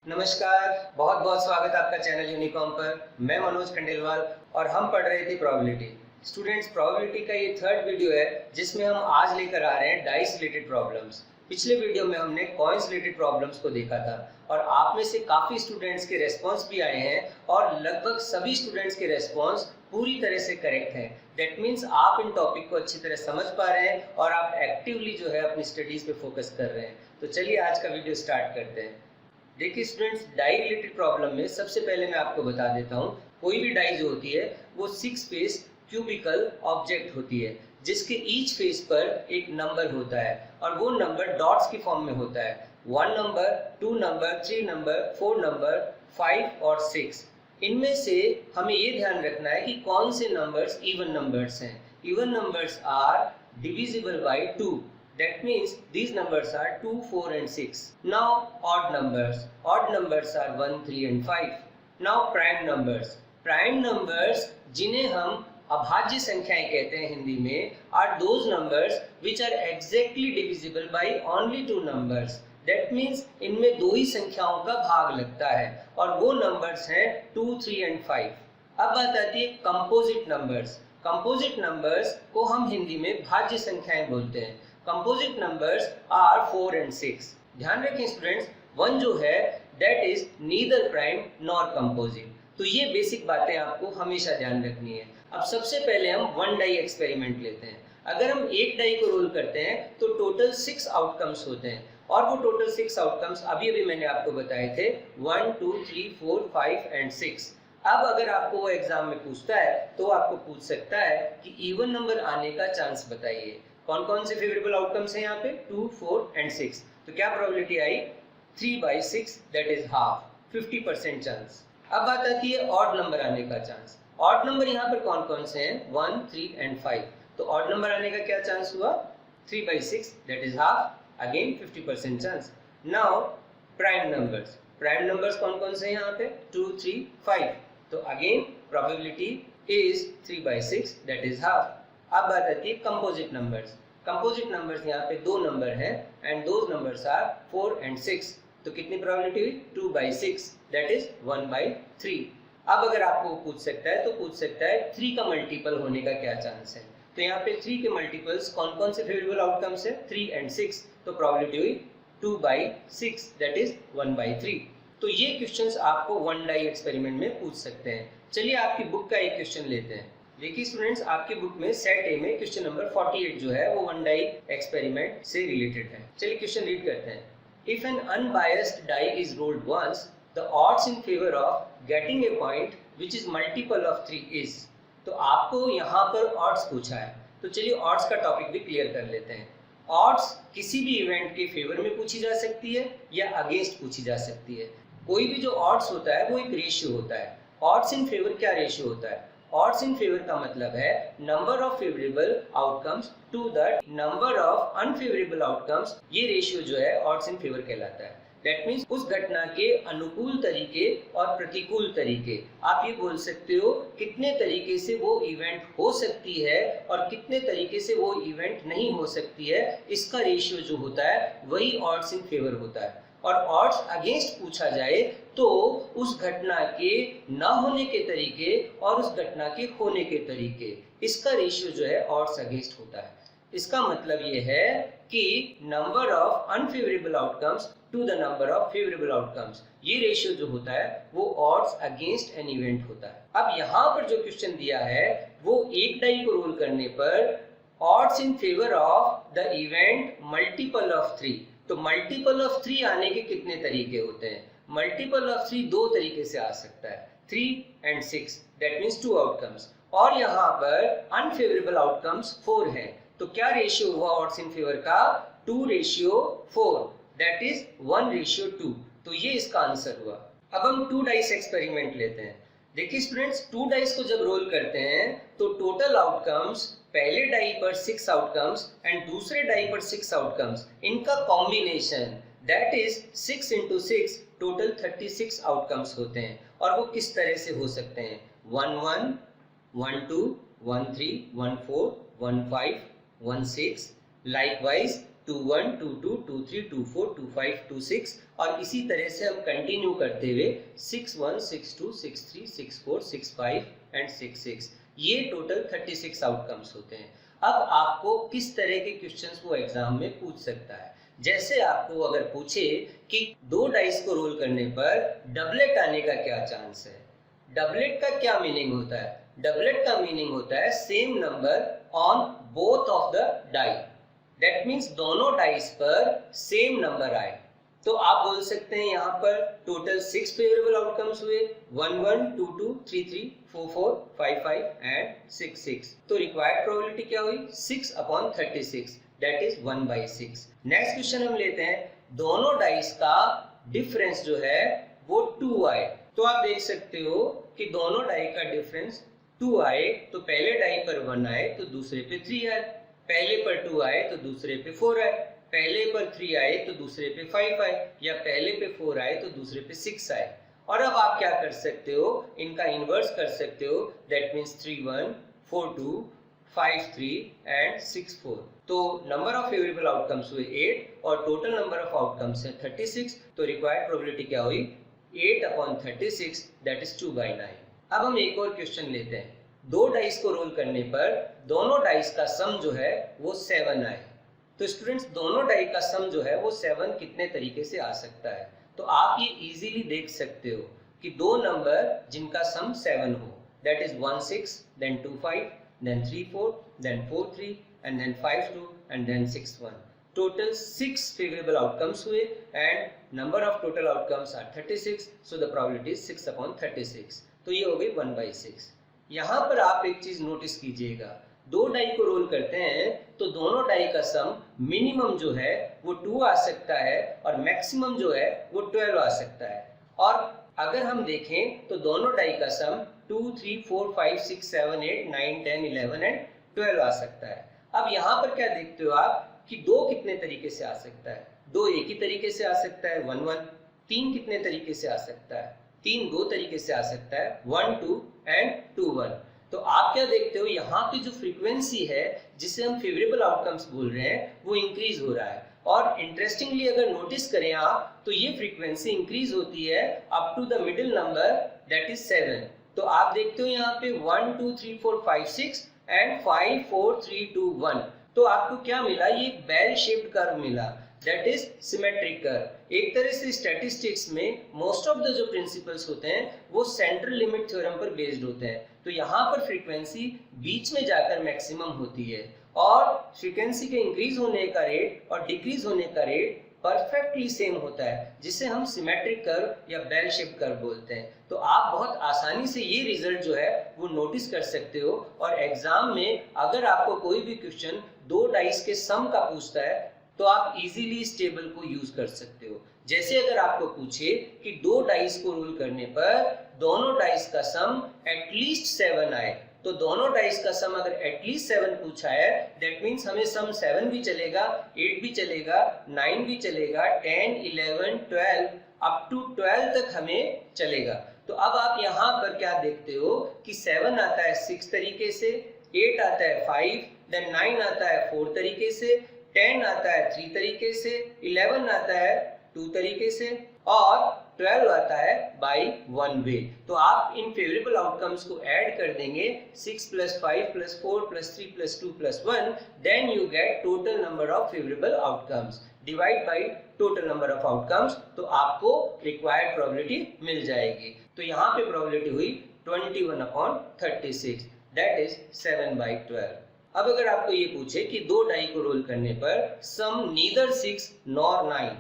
नमस्कार, बहुत बहुत स्वागत है आपका चैनल यूनिकॉर्न पर। मैं मनोज खंडेलवाल और हम पढ़ रहे थे प्रोबेबिलिटी। स्टूडेंट्स, प्रोबेबिलिटी का ये थर्ड वीडियो है जिसमें हम आज लेकर आ रहे हैं डाइस रिलेटेड प्रॉब्लम्स। पिछले वीडियो में हमने कॉइन्स रिलेटेड प्रॉब्लम्स को देखा था और आप में से काफ़ी स्टूडेंट्स के रेस्पॉन्स भी आए हैं और लगभग सभी स्टूडेंट्स के रेस्पॉन्स पूरी तरह से करेक्ट हैं। दैट मीन्स आप इन टॉपिक को अच्छी तरह समझ पा रहे हैं और आप एक्टिवली जो है अपनी स्टडीज़ पे फोकस कर रहे हैं। तो चलिए आज का वीडियो स्टार्ट करते हैं। देखिए स्टूडेंट्स, डाई रिलेटेड प्रॉब्लम में सबसे पहले मैं आपको बता देता हूँ, कोई भी डाई जो होती है वो 6 फेस क्यूबिकल ऑब्जेक्ट होती है जिसके ईच फेस पर एक नंबर होता है और वो नंबर डॉट्स की फॉर्म में होता है। 1 नंबर, 2 नंबर, 3 नंबर, 4 नंबर, 5 और 6। इनमें से हमें ये ध्यान रखना है कि कौन से नंबर्स इवन नंबर्स हैं। Even numbers are divisible by 2. That means these numbers are 2, 4 and 6. Now odd numbers. Odd numbers are 1, 3 and 5. Now prime numbers. Prime numbers जिन्हें हम अभाज्य संख्याएं कहते हैं हिंदी में, are those numbers which are exactly divisible by only 2 numbers. That means इनमें दो ही संख्याओं का भाग लगता है और वो numbers हैं 2, 3 and 5. अब बात आती है कंपोजिट नंबर्स। कंपोजिट नंबर्स को हम हिंदी में भाज्य संख्याएं बोलते हैं। Composite numbers are 4 and 6. ध्यान रखें स्टूडेंट्स, 1 जो है that is neither prime nor composite. तो ये बेसिक बातें आपको हमेशा ध्यान रखनी है। अब सबसे पहले हम 1 डाई एक्सपेरिमेंट लेते हैं। अगर हम एक डाई को रोल करते हैं तो टोटल 6 आउटकम्स होते हैं और वो टोटल 6 आउटकम्स अभी मैंने आपको बताए थे 1, 2, 3, 4, 5 and 6। अब अगर आपको वो एग्जाम में पूछता है तो आपको पूछ सकता है कि इवन नंबर आने का चांस बताइए। कौन कौन से फेवरेबल आउटकम्स हैं यहाँ पे? 2, 4 एंड 6। तो क्या probability I? 3/6 that is half, 50% chance. अब बात आती है ऑड नंबर आने का चांस। ऑड नंबर यहाँ पर कौन कौन से हैं? 1, 3 एंड 5। तो ऑड नंबर आने का क्या चांस हुआ? 3/6 that is half, again 50% chance. Now prime numbers. Prime numbers कौन कौन से हैं यहाँ पे? 2, 3, 5। तो again probability is 3/6 that is half. अब बात आती है कंपोजिट नंबर्स। कंपोजिट नंबर्स यहाँ पे 2 नंबर हैं and those numbers are 4 and 6। तो कितनी प्रोबेबिलिटी हुई? 2/6 दैट इज 1/3। अब अगर आपको पूछ सकता है तो पूछ सकता है 3 का मल्टीपल होने का क्या चांस है। तो यहाँ पे 3 के मल्टीपल्स कौन कौन से फेवरेबल आउटकम्स है? 3 and 6। तो प्रोबेबिलिटी हुई 2/6 दैट इज 1/3। तो ये क्वेश्चंस आपको 1 डाई एक्सपेरिमेंट में पूछ सकते हैं। चलिए आपकी बुक का एक क्वेश्चन लेते हैं। देखिए स्टूडेंट्स, आपकी बुक में सेट ए में क्वेश्चन नंबर 48 जो है वो 1 डाई एक्सपेरिमेंट से रिलेटेड है। चलिए क्वेश्चन रीड करते हैं। If an unbiased die is rolled once, the odds in favour of getting a point which is multiple of 3 is. तो आपको यहाँ पर ऑड्स पूछा है, तो चलिए ऑड्स का टॉपिक भी क्लियर कर लेते हैं। ऑड्स किसी भी इवेंट के फेवर में पूछी जा सकती है या अगेंस्ट पूछी जा सकती है। कोई भी जो ऑड्स होता है वो एक रेशियो होता है। ऑड्स इन फेवर क्या रेशियो होता है? ऑड्स इन फेवर का मतलब है number of favourable outcomes to the number of unfavourable outcomes. ये रेशियो जो है ऑड्स इन फेवर कहलाता है। दैट मीन्स उस घटना के अनुकूल तरीके और प्रतिकूल तरीके, आप ये बोल सकते हो कितने तरीके से वो इवेंट हो सकती है और कितने तरीके से वो इवेंट नहीं हो सकती है, इसका रेशियो जो होता है वही ऑड्स इन फेवर होता है। और ऑड्स अगेंस्ट पूछा जाए तो उस घटना के न होने के तरीके और उस घटना के होने के तरीके, इसका रेशियो जो है ऑड्स अगेंस्ट होता है। इसका मतलब ये है कि number of unfavourable outcomes to the number of favourable outcomes, ये रेशियो जो होता है वो ऑड्स अगेंस्ट एन इवेंट होता है। अब यहाँ पर जो क्वेश्चन दिया है वो एक डाई को रोल करने पर odds in favour of the event multiple of 3। तो मल्टीपल ऑफ 3 आने के कितने तरीके होते हैं? मल्टीपल ऑफ 3 दो तरीके से आ सकता है, 3 and 6 दैट मीन्स 2 आउटकम्स। और यहाँ पर अनफेवरेबल आउटकम्स 4 हैं। तो क्या रेशियो हुआ ऑड्स इन फेवर का? 2/4 दैट इज 1/2। तो ये इसका आंसर हुआ। अब हम 2 डाइस एक्सपेरिमेंट लेते हैं। देखिए स्टूडेंट्स, 2 डाइस को जब रोल करते हैं तो टोटल आउटकम्स, पहले डाई पर 6 आउटकम्स एंड दूसरे डाई पर 6 आउटकम्स, इनका combination that is 6 into 6 total 36 outcomes होते हैं। और वो किस तरह से हो सकते हैं? 1, 1, 1, 2, 1, 3, 1, 4, 1, 5, 1, 6, लाइकवाइज 21, 22, 23, 24, 25, 26 और इसी तरह से हम कंटिन्यू करते हुए 61, 62, 63, 64, 65 एंड 66। ये टोटल 36 आउटकम्स होते हैं। अब आपको किस तरह के क्वेश्चंस वो एग्जाम में पूछ सकता है। जैसे आपको अगर पूछे कि 2 डाइस को रोल करने पर डबलेट आने का क्या चांस है। डबलेट का क्या मीनिंग होता है? डबलेट का मीनिंग होता है same number on both of the die. That means दोनों डाइस पर सेम नंबर आए। तो आप बोल सकते हैं यहाँ पर टोटल 6 फेवरेबल आउटकम्स हुए, 1, 1, 2, 2, 3, 3, 4, 4, 5, 5 एंड 6, 6। तो रिक्वायर्ड प्रोबेबिलिटी क्या हुई? 6/36, दैट इज 1/6। नेक्स्ट क्वेश्चन हम लेते हैं, दोनों डाइस का डिफरेंस जो है वो 2 आए। तो आप देख सकते हो कि दोनों डाई का डिफरेंस 2 आए, तो पहले डाई पर 1 आए तो दूसरे पे 3 आए, पहले पर 2 आए तो दूसरे पे 4 आए, पहले पर 3 आए तो दूसरे पे 5 आए, या पहले पे 4 आए तो दूसरे पे 6 आए। और अब आप क्या कर सकते हो, इनका इनवर्स कर सकते हो, दैट मीन्स 3, 1, 4, 2, 5, 3 एंड 6, 4। तो नंबर ऑफ फेवरेबल आउटकम्स हुए 8 और टोटल नंबर ऑफ आउटकम्स है 36। तो रिक्वायर्ड प्रोबेबिलिटी क्या हुई? 8/36, दैट इज 2/9। अब हम एक और क्वेश्चन लेते हैं, 2 डाइस को रोल करने पर दोनों डाइस का सम जो है वो 7 आए। तो स्टूडेंट्स, दोनों डाई का सम जो है वो 7 कितने तरीके से आ सकता है? तो आप ये इजीली देख सकते हो कि 2 नंबर जिनका सम 7 हो, that is 1, 6, then 2, 5, then 3, 4, then 4, 3 and then 5, 2 and then 6, 1। Total 6 favourable outcomes हुए and number of total outcomes are 36, so the probability is 6/36। तो ये हो गई 1/6। यहाँ पर आप एक चीज नोटिस कीजिएगा, 2 डाई को रोल करते हैं तो दोनों डाई का सम मिनिमम जो है वो 2 आ सकता है और मैक्सिमम जो है वो 12 आ सकता है। और अगर हम देखें तो दोनों डाई का सम 2, 3, 4, 5, 6, 7, 8, 9, 10, 11 एंड 12 आ सकता है। अब यहाँ पर क्या देखते हो आप कि 2 कितने तरीके से आ सकता है? 2 एक ही तरीके से आ सकता है, 1, 1। 3 कितने तरीके से आ सकता है? 3 2 तरीके से आ सकता है, 1, 2 एंड 2, 1। तो आप क्या देखते हो, यहाँ पे जो फ्रीक्वेंसी है जिसे हम फेवरेबल आउटकम्स बोल रहे हैं वो इंक्रीज हो रहा है। और इंटरेस्टिंगली अगर नोटिस करें आप तो ये फ्रीक्वेंसी इंक्रीज होती है up to the middle number that is 7। तो आप देखते हो यहाँ पे 1, 2, 3, 4, 5, 6 एंड 5, 4, 3, 2, 1। तो आपको क्या मिला? ये एक बेल शेप्ड कर्व मिला, दैट इज सिमेट्रिक कर्व। एक तरह से स्टैटिस्टिक्स में मोस्ट ऑफ द जो प्रिंसिपल्स होते हैं वो सेंट्रल लिमिट थ्योरम पर बेस्ड होते हैं। तो यहाँ पर फ्रीक्वेंसी बीच में जाकर मैक्सिमम होती है और फ्रीक्वेंसी के इंक्रीज होने का रेट और डिक्रीज होने का रेट परफेक्टली सेम होता है, जिसे हम सिमेट्रिक कर्व या बेल शेप कर्व बोलते हैं। तो आप बहुत आसानी से ये रिजल्ट जो है वो नोटिस कर सकते हो। और एग्जाम में अगर आपको कोई भी क्वेश्चन 2 डाइस के सम का पूछता है तो आप इजीली इस टेबल को यूज कर सकते हो। जैसे अगर आपको पूछे कि 2 डाइस को रोल करने पर दोनों डाइस का सम एटलीस्ट 7 आए, तो दोनों डाइस का सम अगर एटलीस्ट 7 पूछा है, दैट मीन्स हमें सम 7 भी चलेगा, 8 भी चलेगा, 9 भी चलेगा, 10, 11, 12 अप टू 12 तक हमें चलेगा। तो अब आप यहाँ पर क्या देखते हो कि 7 आता है 6 तरीके से, 8 आता है 5, देन 9 आता है 4 तरीके से, 10 आता है 3 तरीके से, 11 आता है 2 तरीके से और 12 आता है बाय 1 वे। तो आप इन फेवरेबल आउटकम्स को ऐड कर देंगे 6 + 5 + 4 + 3 + 2 + 1, then you get total number of favourable outcomes divide by total number of outcomes, तो आपको रिक्वायर्ड प्रोबेबिलिटी मिल जाएगी। तो यहाँ पे प्रोबेबिलिटी हुई 21/36, दैट इज 7/12। अब अगर आपको ये पूछे कि 2 डाई को रोल करने पर सम नीदर 6 नॉर 9,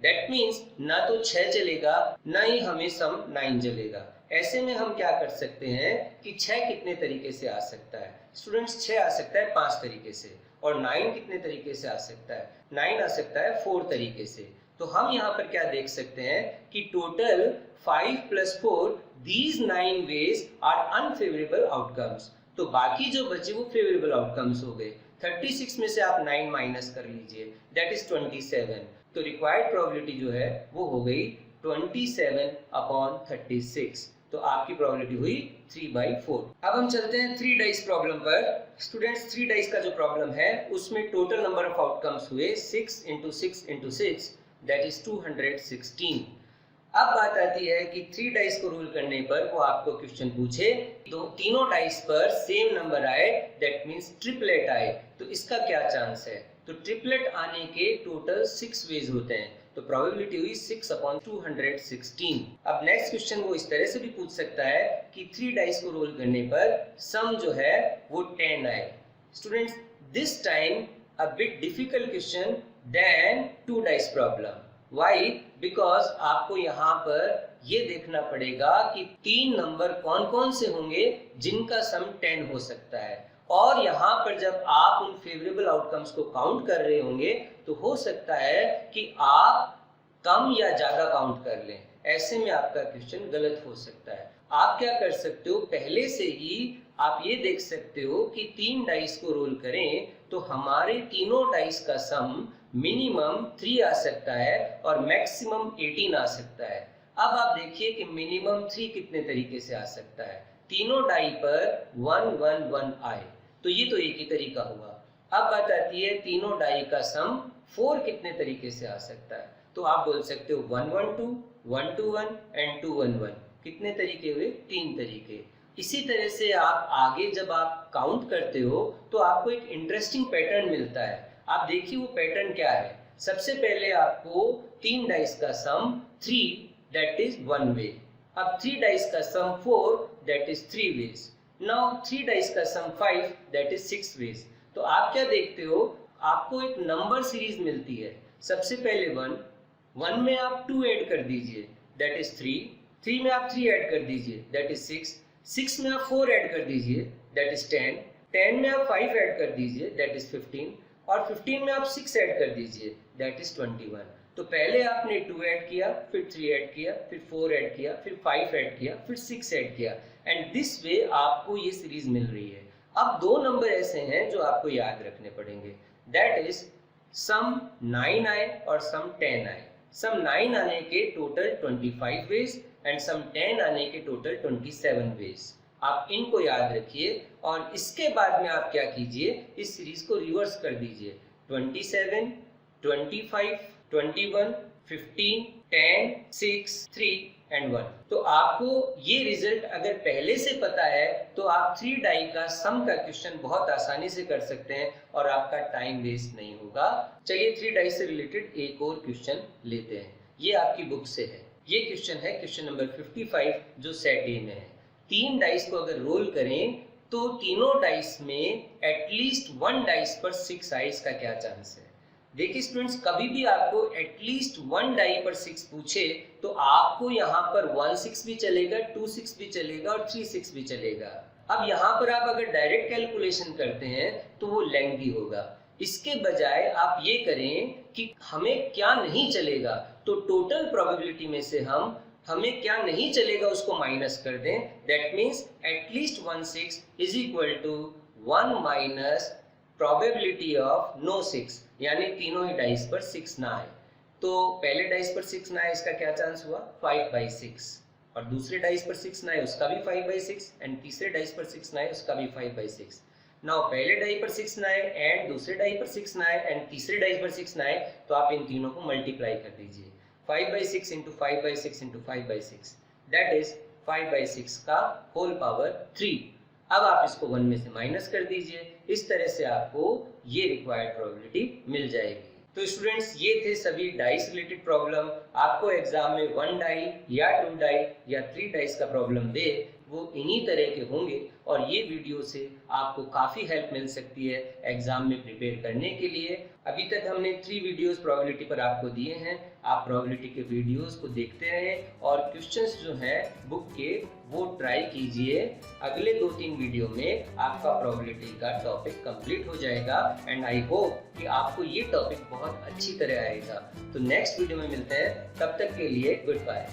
दैट मीन्स ना तो 6 चलेगा ना ही हमें सम 9 चलेगा। ऐसे में हम क्या कर सकते हैं कि 6 कितने तरीके से आ सकता है? स्टूडेंट्स, 6 आ सकता है 5 तरीके से। और 9 कितने तरीके से आ सकता है? 9 आ सकता है 4 तरीके से। तो हम यहाँ पर क्या देख सकते हैं कि total 5 + 4 these 9 ways are unfavorable outcomes। तो बाकी जो बचे वो फेवरेबल आउटकम्स हो गए। 36 में से आप 9 माइनस कर लीजिए, दैट इज 27। तो रिक्वायर्ड प्रोबेबिलिटी जो है वो हो गई 27/36, तो आपकी प्रोबेबिलिटी हुई 3/4। अब हम चलते हैं 3 डाइस प्रॉब्लम पर। स्टूडेंट्स 3 डाइस का जो प्रॉब्लम है उसमें टोटल नंबर ऑफ आउटकम्स हुए 6 × 6 × 6 दैट इज 216। अब बात आती है कि 3 डाइस को रूल करने पर वो आपको क्वेश्चन पूछे तो तीनों डाइस पर सेम नंबर आए, दैट मींस ट्रिपलेट आए, तो इसका क्या चांस है? तो ट्रिपलेट आने के टोटल 6 वेज होते हैं, तो प्रोबेबिलिटी हुई 6/216। अब नेक्स्ट क्वेश्चन वो इस तरह से भी पूछ सकता है कि 3 डाइस को रोल करने पर सम जो है वो 10 आए। Students this time a bit difficult question then 2 dice problem. Why? Because आपको यहाँ पर ये देखना पड़ेगा कि 3 नंबर कौन कौन से होंगे जिनका सम 10 हो सकता है, और यहाँ पर जब आप उन फेवरेबल आउटकम्स को काउंट कर रहे होंगे तो हो सकता है कि आप कम या ज्यादा काउंट कर लें, ऐसे में आपका क्वेश्चन गलत हो सकता है। आप क्या कर सकते हो, पहले से ही आप ये देख सकते हो कि 3 डाइस को रोल करें तो हमारे तीनों डाइस का सम मिनिमम 3 आ सकता है और मैक्सिमम 18 आ सकता है। अब आप देखिए कि मिनिमम 3 कितने तरीके से आ सकता है। तीनों डाई पर 1 1 1 आए तो ये तो एक ही तरीका हुआ। अब बात आती है तीनों डाई का सम 4 कितने तरीके से आ सकता है, तो आप बोल सकते हो 1 1 2 1 2 1 एंड 2 1 1। कितने तरीके हुए? 3 तरीके। इसी तरह से आप आगे जब आप काउंट करते हो तो आपको एक इंटरेस्टिंग पैटर्न मिलता है। आप देखिए वो पैटर्न क्या है। सबसे पहले आपको 3 डाइस का सम 3 दैट इज 1 वे। अब 3 डाइस का sum 4 that is 3 ways. Now 3 dice का सम 5 दैट इज 6 वेज। तो आप क्या देखते हो, आपको एक नंबर सीरीज मिलती है। सबसे पहले 1 में आप 2 ऐड कर दीजिए दैट इज 3 में आप 3 ऐड कर दीजिए दैट इज 6 में आप 4 ऐड कर दीजिए दैट इज 10 में आप 5 ऐड कर दीजिए दैट इज 15 और 15 में आप 6 ऐड कर दीजिए दैट इज 21। तो पहले आपने 2 ऐड किया, फिर 3 ऐड किया, फिर 4 ऐड किया, फिर 5 ऐड किया, फिर 6 ऐड किया, एंड दिस वे आपको ये सीरीज मिल रही है। अब 2 नंबर ऐसे हैं जो आपको याद रखने पड़ेंगे, दैट इज सम 9 आए और सम 10 आए। सम 9 आने के टोटल 25 वेज एंड सम 10 आने के टोटल 27 वेज। आप इनको याद रखिए और इसके बाद में आप क्या कीजिए, इस सीरीज को रिवर्स कर दीजिए। 27, 25, 21, 15, 10, 6, 3 एंड 1। तो आपको ये रिजल्ट अगर पहले से पता है तो आप 3 डाई का सम का क्वेश्चन बहुत आसानी से कर सकते हैं और आपका टाइम वेस्ट नहीं होगा। चलिए 3 डाई से रिलेटेड एक और क्वेश्चन लेते हैं। ये आपकी बुक से है। ये क्वेश्चन है क्वेश्चन नंबर 55 जो सेट ए में है। 3 डाइस को अगर रोल करें तो तीनों डाइस में एटलीस्ट 1 डाइस पर 6 आए, इसका क्या चांस है? देखिए स्टूडेंट्स, कभी भी आपको एटलीस्ट 1 डाई पर 6 पूछे तो आपको यहाँ पर 1 6 भी चलेगा, 2 6 भी चलेगा और 3 6 भी चलेगा। अब यहाँ पर आप अगर डायरेक्ट कैलकुलेशन करते हैं तो वो लेंथी होगा। इसके बजाय आप ये करें कि हमें क्या नहीं चलेगा, तो टोटल प्रोबेबिलिटी में से हमें क्या नहीं चलेगा उसको माइनस कर दें। That means at least 1 6 is equal to 1 minus probability of no 6, यानी तीनों ही डाइस पर 6 ना आए। तो पहले डाइस पर 6 ना आए, इसका क्या चांस हुआ? 5/6। और दूसरे डाइस पर 6 ना आए, उसका भी 5/6, एंड तीसरे डाइस पर 6 ना आए, उसका भी 5/6। नाउ पहले डाई पर 6 ना आए एंड दूसरे डाई पर 6 ना आए एंड तीसरे डाई पर 6 ना आए, तो आप इन तीनों को मल्टीप्लाई कर दीजिए। 5/6 इंटू 5/6 इंटू 5/6 दैट इज 5/6 का होल पावर 3। अब आप इसको 1 में से माइनस कर दीजिए। इस तरह से आपको ये रिक्वायर्ड प्रोबेबिलिटी मिल जाएगी। तो स्टूडेंट्स, ये थे सभी डाइस रिलेटेड प्रॉब्लम। आपको एग्जाम में 1 डाई या 2 डाई या 3 डाइस का प्रॉब्लम दे, वो इन्हीं तरह के होंगे और ये वीडियो से आपको काफ़ी हेल्प मिल सकती है एग्जाम में प्रिपेयर करने के लिए। अभी तक हमने 3 वीडियोस प्रोबेबिलिटी पर आपको दिए हैं। आप प्रोबेबिलिटी के वीडियोस को देखते रहें और क्वेश्चंस जो हैं बुक के वो ट्राई कीजिए। अगले 2-3 वीडियो में आपका प्रोबेबिलिटी का टॉपिक कंप्लीट हो जाएगा एंड आई होप कि आपको ये टॉपिक बहुत अच्छी तरह आएगा। तो नेक्स्ट वीडियो में मिलते हैं, तब तक के लिए गुड बाय।